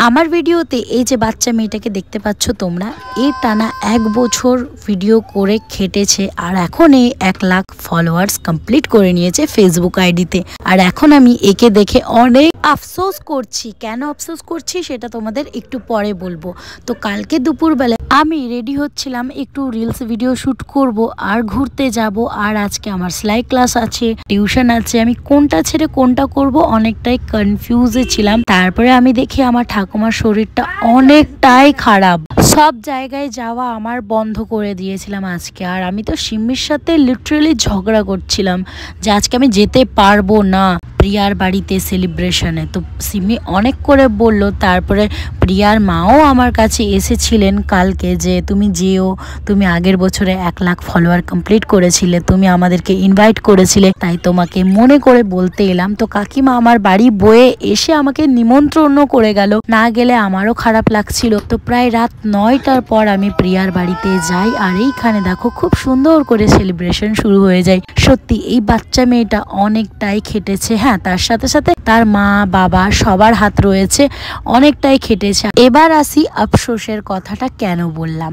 আমার ভিডিওতে এই যে বাচ্চা মেয়েটাকে দেখতে পাচ্ছ তোমরা, এই টানা 1 বছর ভিডিও করে খেটেছে আর এখন এই 1 লাখ ফলোয়ার্স কমপ্লিট করে নিয়েছে ফেসবুক আইডিতে। আর এখন আমি একে দেখে অনেক আফসোস করছি। কেন আফসোস করছি সেটা তোমাদের একটু পরে বলবো। তো কালকে দুপুরবেলা আমি রেডি হচ্ছিলাম, একটু রিলস ভিডিও শ্যুট করব আর ঘুরতে যাব। আর আজকে আমার সেলাই ক্লাস আছে, টিউশন আছে, আমি কোনটা ছেড়ে কোনটা করব অনেকটাই কনফিউজে ছিলাম। তারপরে আমি দেখি আমার ঠাকুমার শরীরটা অনেকটাই খারাপ, সব জায়গায় যাওয়া আমার বন্ধ করে দিয়েছিলাম আজকে। আর আমি তো সিম্মির সাথে লিটারালি ঝগড়া করছিলাম যে আজকে আমি যেতে পারবো না প্রিয়ার বাড়িতে সেলিব্রেশনে। তো সিম্মি অনেক করে বলল। তারপরে প্রিয়ার মাও আমার কাছে এসেছিলেন কালকে যে তুমি যেও, তুমি আগের বছরে 1 লাখ ফলোয়ার কমপ্লিট করেছিলে, তুমি আমাদেরকে ইনভাইট করেছিলে, তাই তোমাকে মনে করে বলতে এলাম। তো কাকিমা আমার বাড়ি বয়ে এসে আমাকে নিমন্ত্রণ করে গেল, না গেলে আমারও খারাপ লাগছিল। তো প্রায় রাত 9টার পর আমি প্রিয়ার বাড়িতে যাই আর এইখানে দেখো খুব সুন্দর করে সেলিব্রেশন শুরু হয়ে যায়। সত্যি এই বাচ্চা মেয়েটা অনেকটাই খেটেছে। হ্যাঁ, তার সাথে সাথে তার মা বাবা সবার হাত রয়েছে, অনেকটাই খেটেছে। এবার আসি আফসোসের কথাটা কেন বললাম।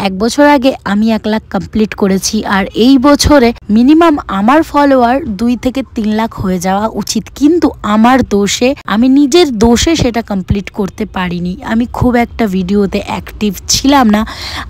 1 বছর আগে আমি 1 লাখ কমপ্লিট করেছি আর এই বছরে মিনিমাম আমার ফলোয়ার 2 থেকে 3 লাখ হয়ে যাওয়া উচিত, কিন্তু আমার দোষে, আমি নিজের দোষে সেটা কমপ্লিট করতে পারিনি। আমি খুব একটা ভিডিওতে অ্যাক্টিভ ছিলাম না।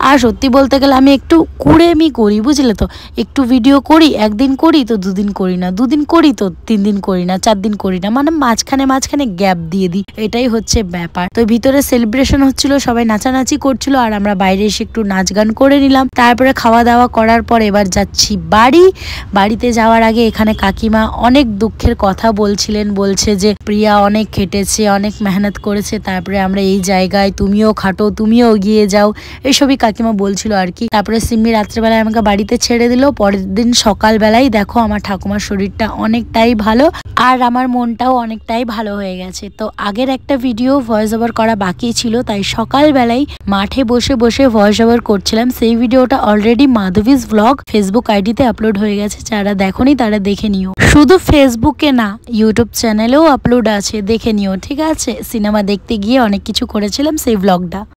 আর সত্যি বলতে গেলে আমি একটু কুড়েমি করি, বুঝলে তো। একটু ভিডিও করি, একদিন করি তো 2 দিন করি না, 2 দিন করি তো 3 দিন করি না, 4 দিন করি না, মানে মাঝখানে গ্যাপ দিয়ে দিই। এটাই হচ্ছে ব্যাপার। তো ভিতরে সেলিব্রেশন হচ্ছিল, সবাই নাচানাচি করছিল আর আমরা বাইরে এসে একটু নাচ গান করে নিলাম। তারপরে খাওয়া দাওয়া করার পর এবার যাচ্ছি বাড়িতে যাওয়ার আগে এখানে কাকিমা অনেক দুঃখের কথা বলছিলেন, বলছে যে প্রিয়া অনেক খেটেছে, অনেক মেহনত করেছে, তারপরে আমরা এই জায়গায়, তুমিও খাটো, তুমিও এগিয়ে যাও, এইসবই কাকিমা বলছিল আর কি। তারপরে সিম্মি রাত্রেবেলায় আমাকে বাড়িতে ছেড়ে দিল। পরের দিন সকালবেলায় দেখো আমার ঠাকুমার শরীরটা অনেকটাই ভালো আর আমার মনটাও অনেকটাই ভালো হয়ে গেছে। তো আগের একটা ভিডিও ভয়েস ওভার করা বাকি ছিল, তাই সকালবেলায় মাঠে বসে বসে ভয়েস ওভার করছিলাম। সেই ভিডিওটা অলরেডি মাধবীজ ব্লগ ফেসবুক আইডিতে আপলোড হয়ে গেছে, যারা দেখোনি তারা দেখে নিও। শুধু ফেসবুকে না, ইউটিউব চ্যানেলেও আপলোড আছে, দেখে নিও, ঠিক আছে। সিনেমা দেখতে গিয়ে অনেক কিছু করেছিলাম সেই ব্লগটা।